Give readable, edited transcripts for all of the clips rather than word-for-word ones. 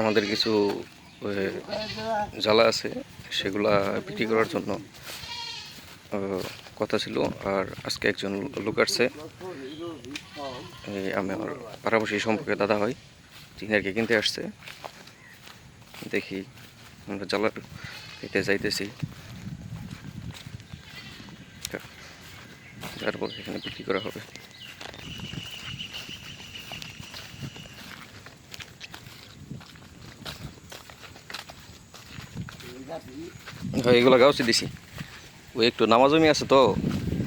আমাদের কিছু জ্বালা আছে, সেগুলা বিক্রি করার জন্য কথা ছিল। আর আজকে একজন লোক আসছে, আমার পাড়াপড়শি সম্পর্কে দাদা হয়, তিনি আর কি কিনতে আসছে। দেখি আমরা জ্বালা দিতে যাইতেছি, তারপর এখানে বিক্রি করা হবে। হ্যাঁ, এগুলো গাছে দিছি, ওই একটু নামা জমি আছে তো,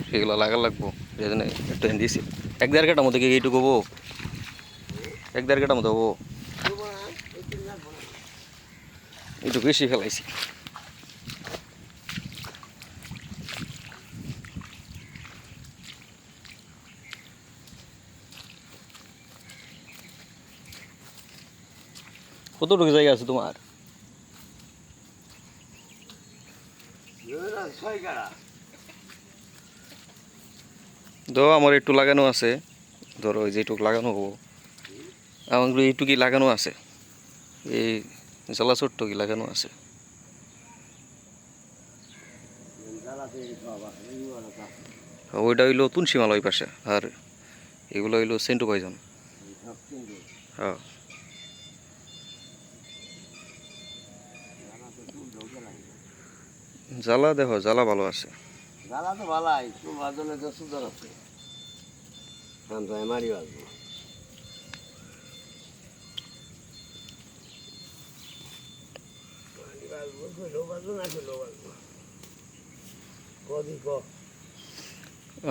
সেগুলো লাগা লাগবো, সেই জন্য একটু দিছি। 1-1.5 কাঠার মতো কি এইটুকু হবো? 1-1.5 কাঠার মতো হবো, একটু বেশি ফেলাইছি। কতটুকু জায়গা আছে তোমার? ধরো আমার একটু লাগানো আছে, ধরো ওই যেটুকু লাগানো হবো, আমার এইটুকুই লাগানো আছে, এই জ্বালা ছোট্টুকি লাগানো আছে। ওইটা হইলো তুলসীমালা ওই পাশে, আর এগুলো হইলো সেন্টু পয়জন। হ্যাঁ, জ্বালা দেখো, জ্বালা ভালো আছে। জ্বালা তো ভালাই, তোর বাজনে তো সুন্দর আছে। মারি বাজবো।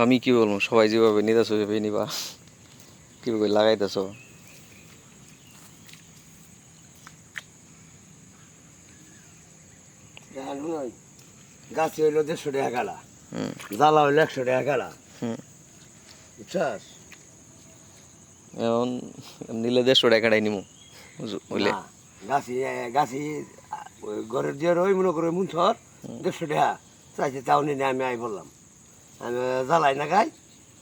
আমি কি বলবো, সবাই যেভাবে নিতেছ ওইভাবে নিবা, কিভাবে লাগাইতেছ। গাছ হইলো 150 টাকা কালা, জ্বালা হইলো 100 টাকা কালা, বুঝছাস? এখন নিলে 150 টাকাটাই নিমু বুঝলে। গাছি গাছি ঘরের দিয়ে ওই মনে করে মুন্থর 150 টাকা চাইছে, তাও নিয়ে আমি আই বললাম আমি জ্বালাই না গাই,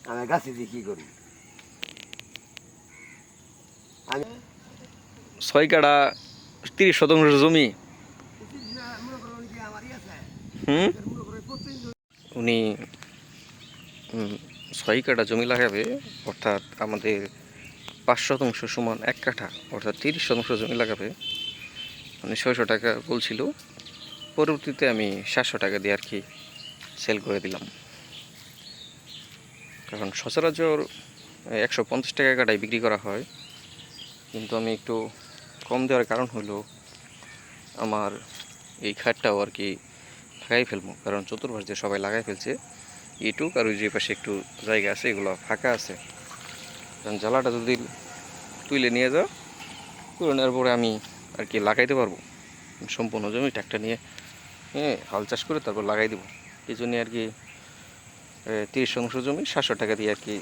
আমি গাছি দিয়ে কি করি আমি। 6 কাঠা 30 শতাংশ জমি। উনি 6 কাঠা জমি লাগাবে, অর্থাৎ আমাদের 5 শতাংশ সমান 1 কাঠা, অর্থাৎ 30 শতাংশ জমি লাগাবে। মানে 600 টাকা বলছিল, পরবর্তীতে আমি 700 টাকা দিয়ে আর কি সেল করে দিলাম। কারণ সচরাচর 150 টাকা কাঠায় বিক্রি করা হয়, কিন্তু আমি একটু কম দেওয়ার কারণ হলো আমার এই খাটটাও আর কি লাগাই ফেলবো, কারণ চতুর্পাশ দিয়ে সবাই লাগাই ফেলছে এইটুক, আর ওই যে পাশে একটু জায়গা আছে এগুলো ফাঁকা আছে। কারণ জ্বালাটা যদি তুলে নিয়ে যাও, তুলে নেওয়ার পরে আমি আর কি লাগাইতে পারবো সম্পূর্ণ জমি, ট্রাক্টর নিয়ে হাল চাষ করে তারপর লাগাই দেবো। এই জন্যে আর কি 30 শতাংশ জমি 700 টাকা দিয়ে আর কি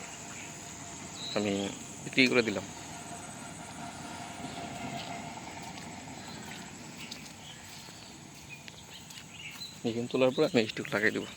আমি বিক্রি করে দিলাম। এখানে তোলার পরে আমি এইটুকু লাগাই দেবো।